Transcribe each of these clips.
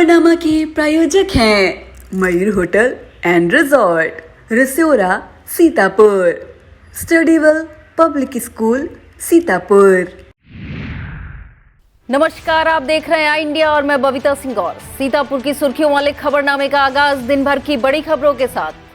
खबरनामा के प्रायोजक हैं Mayur hotel and resort, Risora, Sitapur, Studywell public school, Sitapur. नमस्कार, आप देख रहे हैं आई इंडिया और मैं बबीता सिंह। और सीतापुर की सुर्खियों वाले खबरनामे का आगाज दिन भर की बड़ी खबरों के साथ।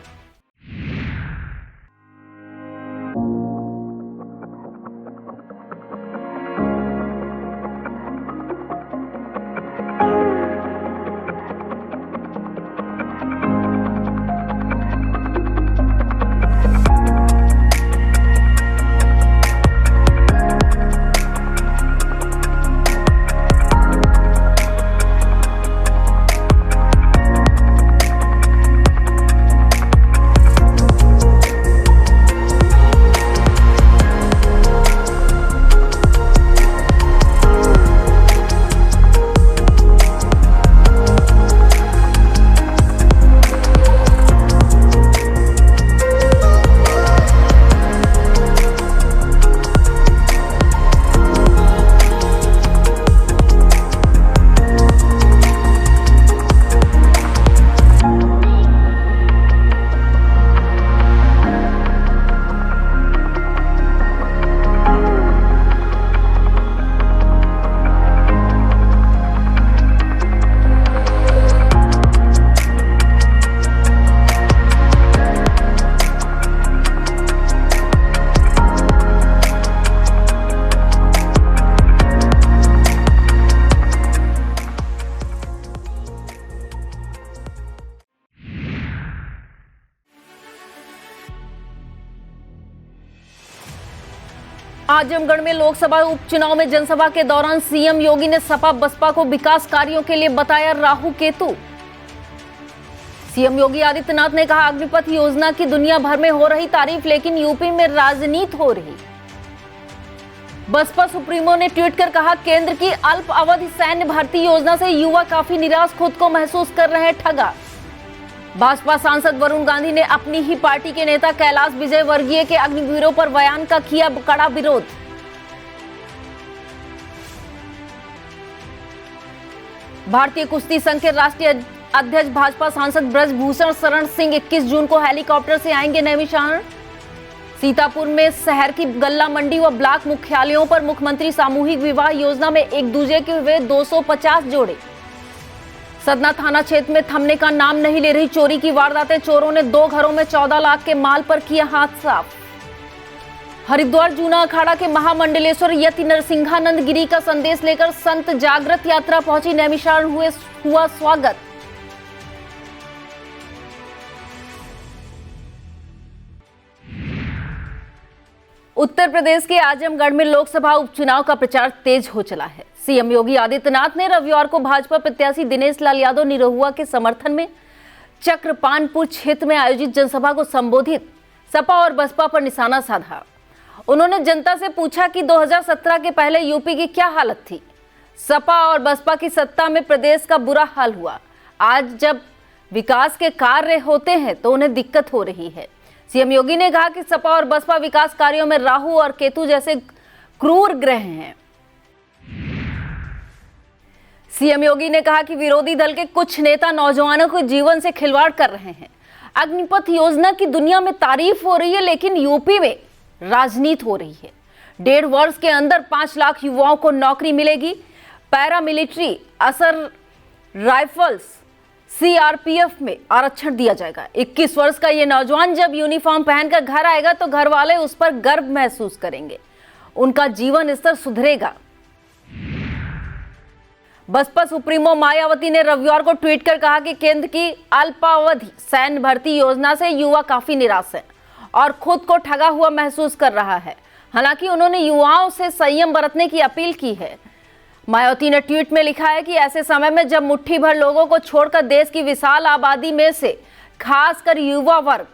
आजमगढ़ में लोकसभा उपचुनाव में जनसभा के दौरान सीएम योगी ने सपा बसपा को विकास कार्यों के लिए बताया राहु केतु। सीएम योगी आदित्यनाथ ने कहा, अग्निपथ योजना की दुनिया भर में हो रही तारीफ, लेकिन यूपी में राजनीति हो रही। बसपा सुप्रीमो ने ट्वीट कर कहा, केंद्र की अल्प अवधि सैन्य भर्ती योजना से युवा काफी निराश, खुद को महसूस कर रहे हैं ठगा। भाजपा सांसद वरुण गांधी ने अपनी ही पार्टी के नेता कैलाश विजयवर्गीय के अग्निवीरों पर बयान का किया कड़ा विरोध। भारतीय कुश्ती संघ के राष्ट्रीय अध्यक्ष भाजपा सांसद ब्रजभूषण शरण सिंह 21 जून को हेलीकॉप्टर से आएंगे नैमिषारण। सीतापुर में शहर की गल्ला मंडी व ब्लॉक मुख्यालयों पर मुख्यमंत्री सामूहिक विवाह योजना में एक दूजे के हुए 250 जोड़े। सतना थाना क्षेत्र में थमने का नाम नहीं ले रही चोरी की वारदातें, चोरों ने 2 घरों में 14 लाख के माल पर किया हाथ साफ। हरिद्वार जूना अखाड़ा के महामंडलेश्वर यति नरसिंहानंद गिरी का संदेश लेकर संत जागृत यात्रा पहुंची नैमिषारण, हुआ स्वागत। उत्तर प्रदेश के आजमगढ़ में लोकसभा उपचुनाव का प्रचार तेज हो चला है। सीएम योगी आदित्यनाथ ने रविवार को भाजपा प्रत्याशी दिनेश लाल यादव निरहुआ के समर्थन में चक्रपानपुर क्षेत्र में आयोजित जनसभा को संबोधित सपा और बसपा पर निशाना साधा। उन्होंने जनता से पूछा कि 2017 के पहले यूपी की क्या हालत थी। सपा और बसपा की सत्ता में प्रदेश का बुरा हाल हुआ। आज जब विकास के कार्य होते हैं तो उन्हें दिक्कत हो रही है। सीएम योगी ने कहा कि सपा और बसपा विकास कार्यों में राहु और केतु जैसे क्रूर ग्रह हैं। सीएम योगी ने कहा कि विरोधी दल के कुछ नेता नौजवानों के जीवन से खिलवाड़ कर रहे हैं। अग्निपथ योजना की दुनिया में तारीफ हो रही है, लेकिन यूपी में राजनीति हो रही है। 1.5 वर्ष के अंदर 5 लाख युवाओं को नौकरी मिलेगी। पैरामिलिट्री, असर राइफल्स, सीआरपीएफ में आरक्षण दिया जाएगा। 21 वर्ष का ये नौजवान जब यूनिफॉर्म पहनकर घर आएगा तो घर वाले उस पर गर्व महसूस करेंगे, उनका जीवन स्तर सुधरेगा। बसपा सुप्रीमो मायावती ने रविवार को ट्वीट कर कहा कि केंद्र की अल्पावधि सैन्य भर्ती योजना से युवा काफी निराश है और खुद को ठगा हुआ महसूस कर रहा है। हालांकि उन्होंने युवाओं से संयम बरतने की अपील की है। मायावती ने ट्वीट में लिखा है कि ऐसे समय में जब मुट्ठी भर लोगों को छोड़कर देश की विशाल आबादी में से खासकर युवा वर्ग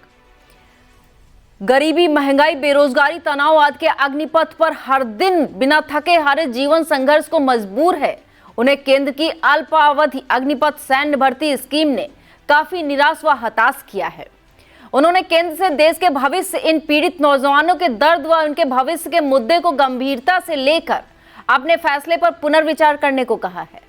गरीबी, महंगाई, बेरोजगारी, तनाव आदि के अग्निपथ पर हर दिन बिना थके हारे जीवन संघर्ष को मजबूर है, उन्हें केंद्र की अल्पावधि अग्निपथ सैन्य भर्ती स्कीम ने काफी निराश व हताश किया है। उन्होंने केंद्र से देश के भविष्य, इन पीड़ित नौजवानों के दर्द व उनके भविष्य के मुद्दे को गंभीरता से लेकर अपने फैसले पर पुनर्विचार करने को कहा है।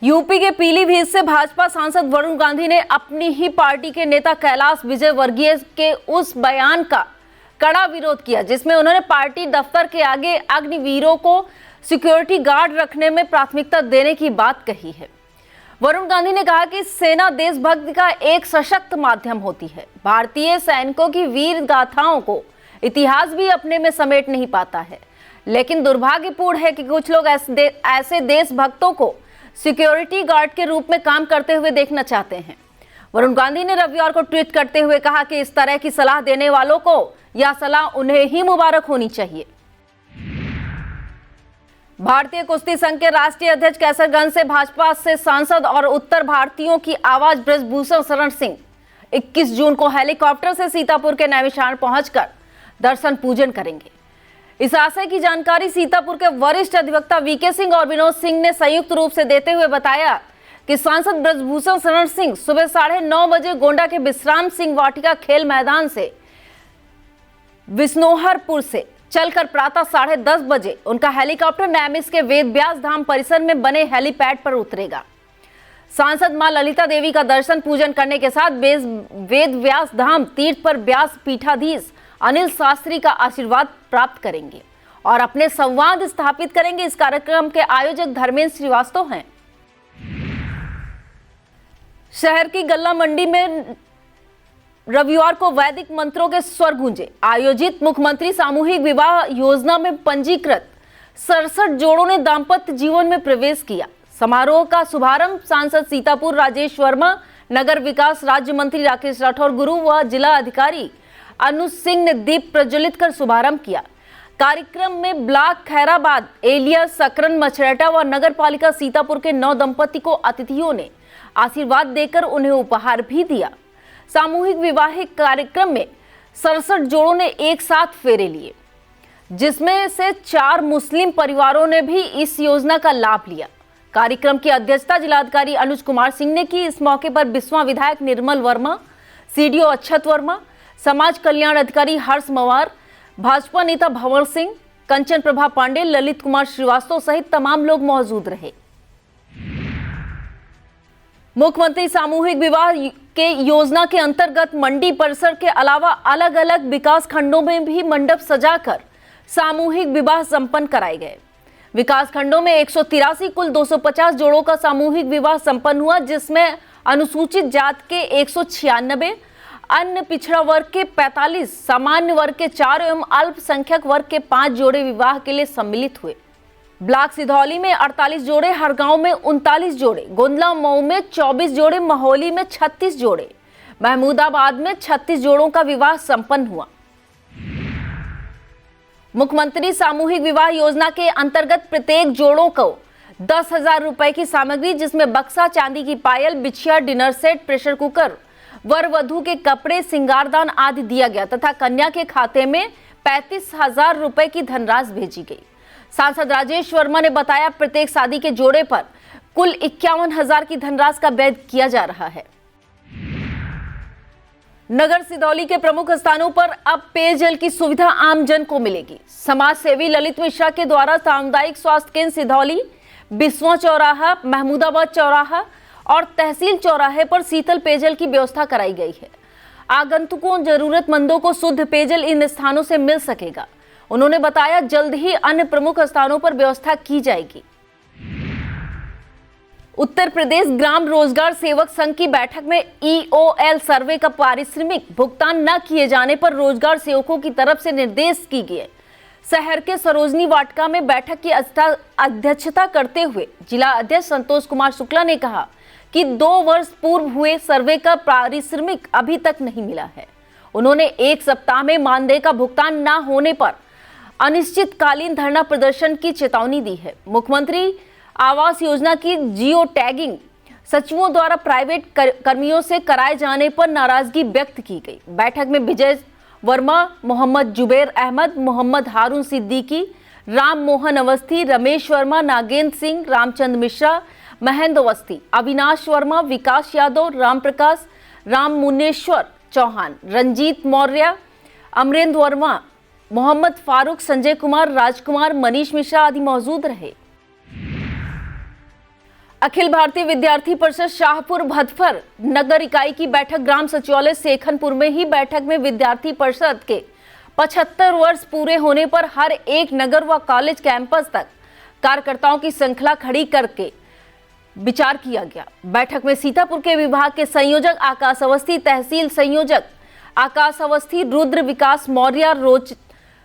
यूपी के पीलीभीत से भाजपा सांसद वरुण गांधी ने अपनी ही पार्टी के नेता कैलाश विजयवर्गीय के उस बयान का कड़ा विरोध किया जिसमें उन्होंने पार्टी दफ्तर के आगे अग्निवीरों को सिक्योरिटी गार्ड रखने में प्राथमिकता देने की बात कही है। वरुण गांधी ने कहा कि सेना देशभक्ति का एक सशक्त माध्यम होती है। भारतीय सैनिकों की वीर गाथाओं को इतिहास भी अपने में समेट नहीं पाता है, लेकिन दुर्भाग्यपूर्ण है कि कुछ लोग ऐसे देशभक्तों को सिक्योरिटी गार्ड के रूप में काम करते हुए देखना चाहते हैं। वरुण गांधी ने रविवार को ट्वीट करते हुए कहा कि इस तरह की सलाह देने वालों को यह सलाह उन्हें ही मुबारक होनी चाहिए। भारतीय कुश्ती संघ के राष्ट्रीय अध्यक्ष कैसरगंज से भाजपा से सांसद और उत्तर भारतीयों की आवाज ब्रजभूषण शरण सिंह 21 जून को हेलीकॉप्टर से सीतापुर के नैमिषारण्य पहुंचकर दर्शन पूजन करेंगे। इस आशय की जानकारी सीतापुर के वरिष्ठ अधिवक्ता वीके सिंह और विनोद सिंह ने संयुक्त रूप से देते हुए बताया कि सांसद ब्रजभूषण शरण सिंह सुबह 9:30 बजे गोंडा के विश्राम सिंह वाटिका खेल मैदान से विष्णोहरपुर से चलकर प्रातः 10:30 बजे उनका हेलीकॉप्टर नैमिष के वेद व्यास धाम परिसर में बने हेलीपैड पर उतरेगा। सांसद मां ललिता देवी का दर्शन पूजन करने के साथ वेद व्यास धाम तीर्थ पर व्यास पीठाधीश अनिल शास्त्री का आशीर्वाद प्राप्त करेंगे और अपने संवाद स्थापित करेंगे। इस कार्यक्रम के आयोजक धर्मेंद्र श्रीवास्तव हैं। शहर की गल्ला मंडी में रविवार को वैदिक मंत्रों के स्वर गूंजे। आयोजित मुख्यमंत्री सामूहिक विवाह योजना में पंजीकृत 67 जोड़ों ने दाम्पत्य जीवन में प्रवेश किया। समारोह का शुभारंभ सांसद सीतापुर राजेश वर्मा, नगर विकास राज्य मंत्री राकेश राठौर गुरु व जिला अधिकारी अनुज सिंह ने दीप प्रज्वलित कर शुभारंभ किया। कार्यक्रम में ब्लॉक खैराबाद, एलिया, सकरन, मछरेटा व नगर पालिका सीतापुर के 9 दंपति को अतिथियों ने आशीर्वाद देकर उन्हें उपहार भी दिया। सामूहिक विवाहिक कार्यक्रम में 67 जोड़ों ने एक साथ फेरे लिए, जिसमें से 4 मुस्लिम परिवारों ने भी इस योजना का लाभ लिया। कार्यक्रम की अध्यक्षता जिलाधिकारी अनुज कुमार सिंह ने की। इस मौके पर बिस्वा विधायक निर्मल वर्मा, सीडीओ अक्षत वर्मा, समाज कल्याण अधिकारी हर्ष मवार, भाजपा नेता भंवर सिंह, कंचन प्रभा पांडे, ललित कुमार श्रीवास्तव सहित तमाम लोग मौजूद रहे। मुख्यमंत्री सामूहिक विवाह के योजना के अंतर्गत मंडी परिसर के अलावा अलग अलग विकास खंडों में भी मंडप सजाकर सामूहिक विवाह संपन्न कराए गए। विकास खंडों में 183 कुल 250 जोड़ों का सामूहिक विवाह संपन्न हुआ, जिसमें अनुसूचित जात के 196, अन्य पिछड़ा वर्ग के 45, सामान्य वर्ग के 4 एवं अल्पसंख्यक वर्ग के 5 जोड़े विवाह के लिए सम्मिलित हुए। ब्लॉक सिधौली में 48 जोड़े, हरगांव में 39 जोड़े, गोंदला मऊ में 24 जोड़े, महौली में 36 जोड़े, महमूदाबाद में 36 जोड़ों का विवाह संपन्न हुआ। मुख्यमंत्री सामूहिक विवाह योजना के अंतर्गत प्रत्येक जोड़ों को 10,000 रुपए की सामग्री, जिसमें बक्सा, चांदी की पायल, बिछिया, डिनर सेट, प्रेशर कुकर, वर वधू के कपड़े, सिंगारदान आदि दिया गया तथा कन्या के खाते में 35,000 रुपए की धनराशि भेजी गई। सांसद राजेश वर्मा ने बताया, प्रत्येक शादी के जोड़े पर कुल 51,000 की धनराशि का व्यय किया जा रहा है। नगर सिधौली के प्रमुख स्थानों पर अब पेयजल की सुविधा आम जन को मिलेगी। समाज सेवी ललित मिश्रा के द्वारा सामुदायिक स्वास्थ्य केंद्र सिधौली, बिस्वा चौराहा, महमूदाबाद चौराहा और तहसील चौराहे पर शीतल पेयजल की व्यवस्था कराई गई है। आगंतुकों, जरूरतमंदों को शुद्ध पेयजल इन स्थानों से मिल सकेगा। उन्होंने बताया, जल्द ही अन्य प्रमुख स्थानों पर व्यवस्था की जाएगी। उत्तर प्रदेश ग्राम रोजगार सेवक संघ की बैठक में EOL सर्वे का पारिश्रमिक भुगतान न किए जाने पर रोजगार सेवकों की तरफ से निर्देश की गए। शहर के सरोजनी वाटिका में बैठक की अध्यक्षता करते हुए जिला अध्यक्ष संतोष कुमार शुक्ला ने कहा कि 2 वर्ष पूर्व हुए सर्वे का पारिश्रमिक अभी तक नहीं मिला है। उन्होंने 1 सप्ताह में मानदेय का भुगतान न होने पर अनिश्चितकालीन धरना प्रदर्शन की चेतावनी दी है। मुख्यमंत्री आवास योजना की जियो टैगिंग सचिवों द्वारा प्राइवेट कर्मियों से कराए जाने पर नाराजगी व्यक्त की गई। बैठक में विजय वर्मा, मोहम्मद जुबैर अहमद, मोहम्मद हारून सिद्दीकी, राम मोहन अवस्थी, रमेश वर्मा, नागेंद्र सिंह, रामचंद्र मिश्रा, महेंद्र अवस्थी, अविनाश वर्मा, विकास यादव, राम प्रकाश, राम मुनेश्वर चौहान, रंजीत मौर्य, अमरेंद्र वर्मा, मोहम्मद फारूक, संजय कुमार, राजकुमार, मनीष मिश्रा आदि मौजूद रहे। अखिल भारतीय विद्यार्थी परिषद शाहपुर भदफर नगर इकाई की बैठक ग्राम सचिवालय सेखनपुर में ही बैठक में विद्यार्थी परिषद के 75 वर्ष पूरे होने पर हर एक नगर व कॉलेज कैंपस तक कार्यकर्ताओं की श्रृंखला खड़ी करके विचार किया गया। बैठक में सीतापुर के विभाग के संयोजक आकाश अवस्थी, तहसील संयोजक आकाश अवस्थी, रुद्र विकास मौर्य,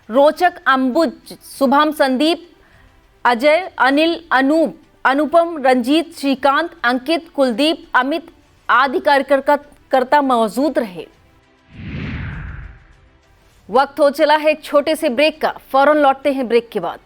रोचक अंबुज, शुभम संदीप, अजय, अनिल, अनुपम, रंजीत, श्रीकांत, अंकित, कुलदीप, अमित आदि कार्यकर्ता मौजूद रहे। वक्त हो चला है एक छोटे से ब्रेक का, फौरन लौटते हैं ब्रेक के बाद।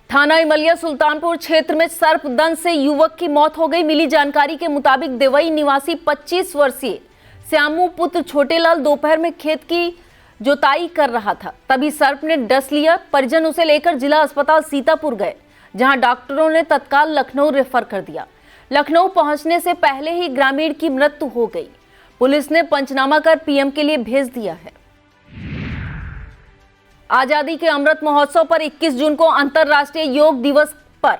थाना इमलिया सुल्तानपुर क्षेत्र में सर्पदंश से युवक की मौत हो गई। मिली जानकारी के मुताबिक देवई निवासी 25 वर्षीय श्यामू पुत्र छोटेलाल दोपहर में खेत की जोताई कर रहा था, तभी सर्प ने डस लिया। परिजन उसे लेकर जिला अस्पताल सीतापुर गए, जहां डॉक्टरों ने तत्काल लखनऊ रेफर कर दिया। लखनऊ पहुंचने से पहले ही ग्रामीण की मृत्यु हो गई। पुलिस ने पंचनामा कर पीएम के लिए भेज दिया है। आजादी के अमृत महोत्सव पर 21 जून को अंतर्राष्ट्रीय योग दिवस पर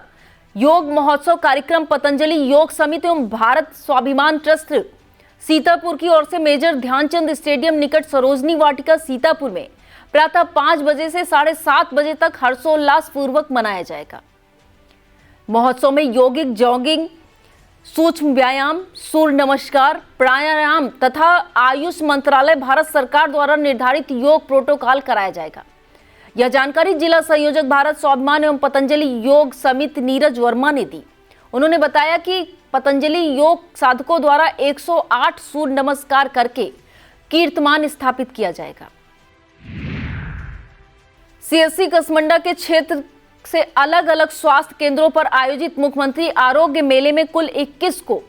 योग महोत्सव कार्यक्रम पतंजलि योग समिति एवं भारत स्वाभिमान ट्रस्ट सीतापुर की ओर से मेजर ध्यानचंद स्टेडियम निकट सरोजनी वाटिका सीतापुर में प्रातः 5 बजे से 7:30 बजे तक हर्षोल्लास पूर्वक मनाया जाएगा। महोत्सव में योगिक जॉगिंग, सूक्ष्म व्यायाम, सूर्य नमस्कार, प्राणायाम तथा आयुष मंत्रालय भारत सरकार द्वारा निर्धारित योग प्रोटोकॉल कराया जाएगा। यह जानकारी जिला संयोजक भारत स्वाभिमान एवं पतंजलि योग समिति नीरज वर्मा ने दी। उन्होंने बताया कि पतंजलि योग साधकों द्वारा 108 सूर्य नमस्कार करके कीर्तमान स्थापित किया जाएगा। सीएससी कसमंडा के क्षेत्र से अलग अलग स्वास्थ्य केंद्रों पर आयोजित मुख्यमंत्री आरोग्य मेले में कुल 21 को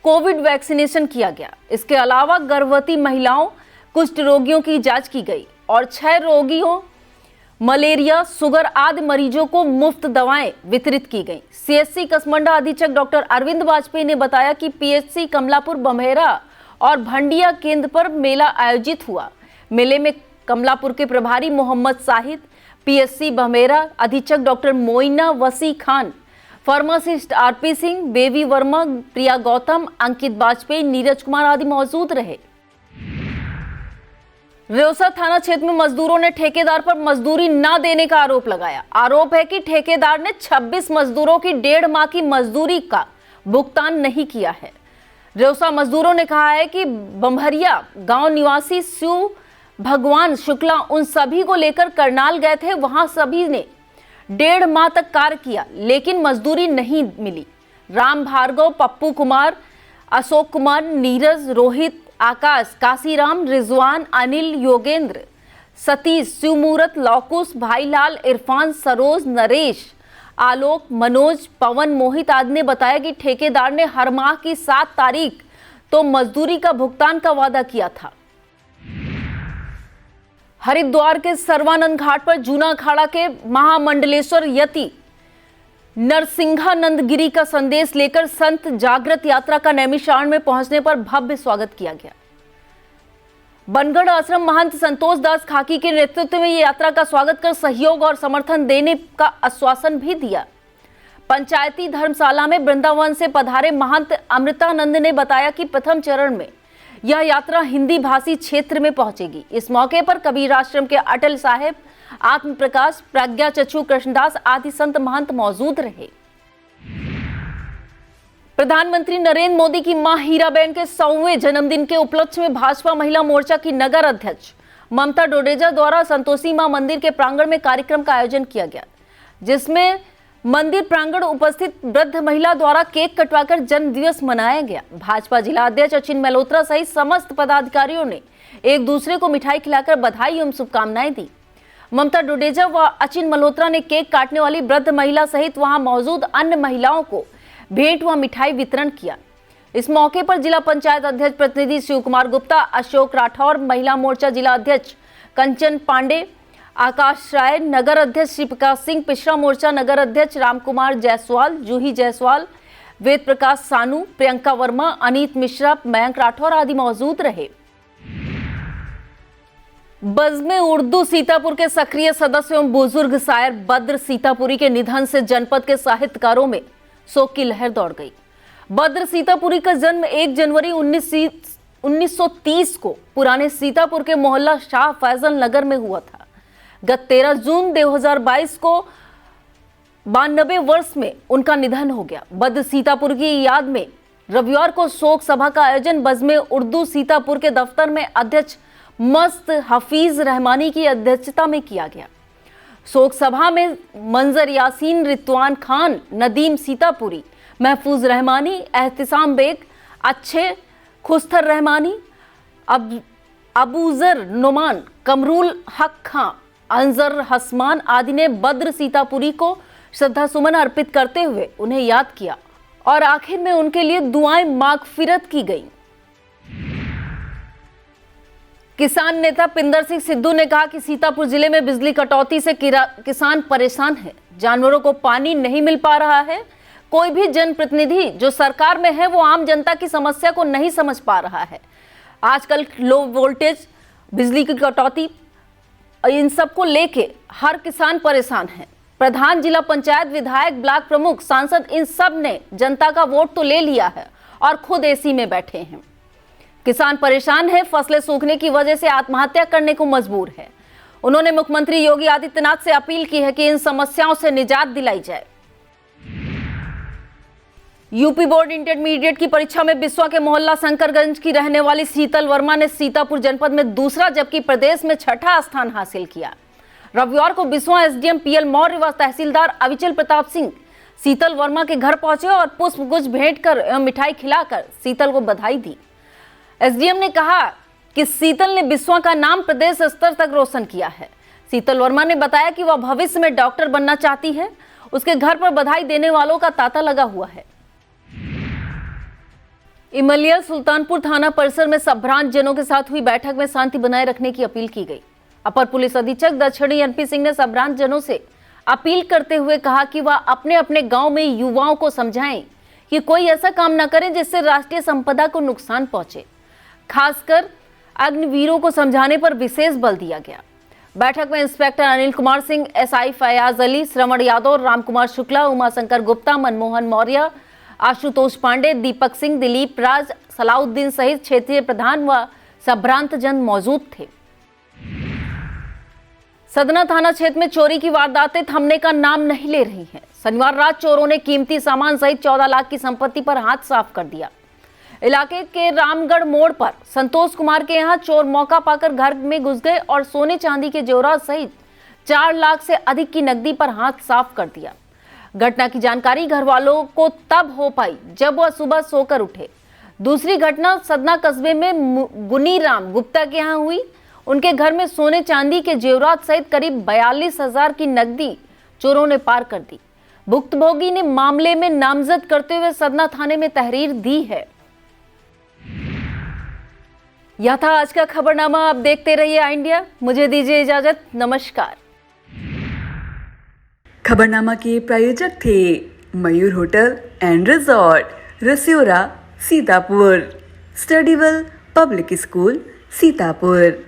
कोविड वैक्सीनेशन किया गया। इसके अलावा गर्भवती महिलाओं, कुष्ठ रोगियों की जांच की गई और 6 रोगियों, मलेरिया, शुगर आदि मरीजों को मुफ्त दवाएं वितरित की गई। सीएससी कसमंडा अधीक्षक डॉक्टर अरविंद वाजपेयी ने बताया कि पीएचसी कमलापुर, बम्हेरा और भंडिया केंद्र पर मेला आयोजित हुआ। मेले में कमलापुर के प्रभारी मोहम्मद साहिद, पीएचसी बम्हेरा अधीक्षक doctor Moina Wasi Khan, pharmacist RP Singh, Baby Verma, Priya Gautam, Ankit Vajpayee, Neeraj Kumar आदि मौजूद रहे। रेउसा थाना क्षेत्र में मजदूरों ने ठेकेदार पर मजदूरी न देने का आरोप लगाया। आरोप है कि ठेकेदार ने 26 मजदूरों की 1.5 माह की मजदूरी का भुगतान नहीं किया है। रेउसा मजदूरों ने कहा है कि बम्हरिया गांव निवासी शिव भगवान शुक्ला उन सभी को लेकर करनाल गए थे। वहां सभी ने 1.5 माह तक कार्य किया, लेकिन मजदूरी नहीं मिली। राम भार्गव, पप्पू कुमार, अशोक कुमार, नीरज, रोहित, आकाश, काशीराम, रिजवान, अनिल, योगेंद्र, सतीश, शिवमूरत, लौकुश, भाईलाल, इरफान, सरोज, नरेश, आलोक, मनोज, पवन, मोहित आदि ने बताया कि ठेकेदार ने हर माह की 7 तारीख तो मजदूरी का भुगतान का वादा किया था। हरिद्वार के सर्वानंद घाट पर जूना अखाड़ा के महामंडलेश्वर यति नरसिंहानंद गिरी का संदेश लेकर संत जागृत यात्रा का नैमिषारण्य में पहुंचने पर भव्य स्वागत किया गया। बनगढ़ आश्रम महंत संतोष दास खाकी के नेतृत्व में यात्रा का स्वागत कर सहयोग और समर्थन देने का आश्वासन भी दिया। पंचायती धर्मशाला में वृंदावन से पधारे महंत अमृतानंद ने बताया कि प्रथम चरण में यह यात्रा हिंदी भाषी क्षेत्र में पहुंचेगी। इस मौके पर कबीर आश्रम के अटल साहेब, आत्म प्रकाश, प्रज्ञा चक्षु कृष्णदास आदि संत महंत मौजूद रहे। प्रधानमंत्री नरेंद्र मोदी की मां हीराबेन के 100वें जन्मदिन के उपलक्ष्य में भाजपा महिला मोर्चा की नगर अध्यक्ष ममता डोडेजा द्वारा संतोषी मां मंदिर के प्रांगण में कार्यक्रम का आयोजन किया गया, जिसमें मंदिर प्रांगण उपस्थित वृद्ध महिला द्वारा केक कटवाकर जन्म दिवस मनाया गया। भाजपा जिला अध्यक्ष अचिन मल्होत्रा सहित समस्त पदाधिकारियों ने एक दूसरे को मिठाई खिलाकर बधाई एवं शुभकामनाएं दी। ममता डोडेजा व अचिन मल्होत्रा ने केक काटने वाली वृद्ध महिला सहित वहां मौजूद अन्य महिलाओं को भेंट व मिठाई वितरण किया। इस मौके पर जिला पंचायत अध्यक्ष प्रतिनिधि शिव कुमार गुप्ता, अशोक राठौर, महिला मोर्चा जिला अध्यक्ष कंचन पांडे, आकाश राय, नगर अध्यक्ष श्री प्रकाश सिंह, पिछड़ा मोर्चा नगर अध्यक्ष रामकुमार जायसवाल, जूही जायसवाल, वेद प्रकाश सानू, प्रियंका वर्मा, अनीत मिश्रा, मयंक राठौर आदि मौजूद रहे। बज़्म उर्दू सीतापुर के सक्रिय सदस्य एवं बुजुर्ग शायर बद्र सीतापुरी के निधन से जनपद के साहित्यकारों में शोक की लहर दौड़ गई। बद्र सीतापुरी का जन्म 1 जनवरी 1930 को पुराने सीतापुर के मोहल्ला शाह फैजल नगर में हुआ था। गत 13 जून 2022 को 92 वर्ष में उनका निधन हो गया। बद्र सीतापुर की याद में रविवार को शोक सभा का आयोजन बज़्म उर्दू सीतापुर के दफ्तर में अध्यक्ष मस्त हफीज रहमानी की अध्यक्षता में किया गया। शोक सभा में मंजर यासीन, रितवान खान, नदीम सीतापुरी, महफूज रहमानी, एहतिसाम बेग, अच्छे खुस्तर रहमानी, अबूजर नुमान, कमरुल हक खां, अंजर हसमान आदि ने बद्र सीतापुरी को श्रद्धा सुमन अर्पित करते हुए उन्हें याद किया और आखिर में उनके लिए दुआएं मागफिरत की गई। किसान नेता पिंदर सिंह सिद्धू ने कहा कि सीतापुर जिले में बिजली कटौती से किसान परेशान है, जानवरों को पानी नहीं मिल पा रहा है। कोई भी जनप्रतिनिधि जो सरकार में है वो आम जनता की समस्या को नहीं समझ पा रहा है। आजकल लो वोल्टेज, बिजली की कटौती, इन सब को लेके हर किसान परेशान है। प्रधान, जिला पंचायत, विधायक, ब्लॉक प्रमुख, सांसद, इन सब ने जनता का वोट तो ले लिया है और खुद एसी में बैठे हैं। किसान परेशान है, फसलें सूखने की वजह से आत्महत्या करने को मजबूर है। उन्होंने मुख्यमंत्री योगी आदित्यनाथ से अपील की है कि इन समस्याओं से निजात दिलाई जाए। यूपी बोर्ड इंटरमीडिएट की परीक्षा में बिस्वा के मोहल्ला शंकरगंज की रहने वाली शीतल वर्मा ने सीतापुर जनपद में दूसरा जबकि प्रदेश में छठा स्थान हासिल किया। रविवार को बिस्वा एसडीएम पीएल मौर्य व तहसीलदार अविचल प्रताप सिंह शीतल वर्मा के घर पहुंचे और पुष्प गुच्छ भेंट कर एवं मिठाई खिलाकर शीतल को बधाई दी। एसडीएम ने कहा कि शीतल ने बिस्वा का नाम प्रदेश स्तर तक रोशन किया है। शीतल वर्मा ने बताया कि वह भविष्य में डॉक्टर बनना चाहती है। उसके घर पर बधाई देने वालों का तांता लगा हुआ है। इमलिया सुल्तानपुर थाना परिसर में संभ्रांत जनों के साथ हुई बैठक में शांति बनाए रखने की अपील की गई। अपर पुलिस अधीक्षक दक्षिणी एनपी सिंह ने संभ्रांत जनों से अपील करते हुए कहा कि वह अपने अपने गांव में युवाओं को समझाएं कि कोई ऐसा काम न करें जिससे राष्ट्रीय संपदा को नुकसान पहुंचे। खासकर अग्निवीरों को समझाने पर विशेष बल दिया गया। बैठक में इंस्पेक्टर अनिल कुमार सिंह, एसआई फयाज अली, श्रवण यादव, रामकुमार शुक्ला, उमाशंकर गुप्ता, मनमोहन मौर्य, आशुतोष पांडे, दीपक सिंह, दिलीप राज, सलाउद्दीन सहित क्षेत्रीय प्रधान व संभ्रांत जन मौजूद थे। सदना थाना क्षेत्र में चोरी की वारदातें थमने का नाम नहीं ले रही हैं। शनिवार रात चोरों ने कीमती सामान सहित 14 लाख की संपत्ति पर हाथ साफ कर दिया। इलाके के रामगढ़ मोड़ पर संतोष कुमार के यहां चोर मौका पाकर घर में घुस गए और सोने चांदी के जेवरात सहित 4 लाख से अधिक की नकदी पर हाथ साफ कर दिया। घटना की जानकारी घर वालों को तब हो पाई जब वह सुबह सोकर उठे। दूसरी घटना सदना कस्बे में गुनीराम गुप्ता के यहाँ हुई। उनके घर में सोने चांदी के जेवरात सहित करीब 42,000 की नकदी चोरों ने पार कर दी। भुक्तभोगी ने मामले में नामजद करते हुए सदना थाने में तहरीर दी है। यह था आज का खबरनामा। आप देखते रहिए आई इंडिया। मुझे दीजिए इजाजत। नमस्कार। खबरनामा के प्रायोजक थे Mayur hotel and resort, Rasiyora, Sitapur. Studywell public school, Sitapur.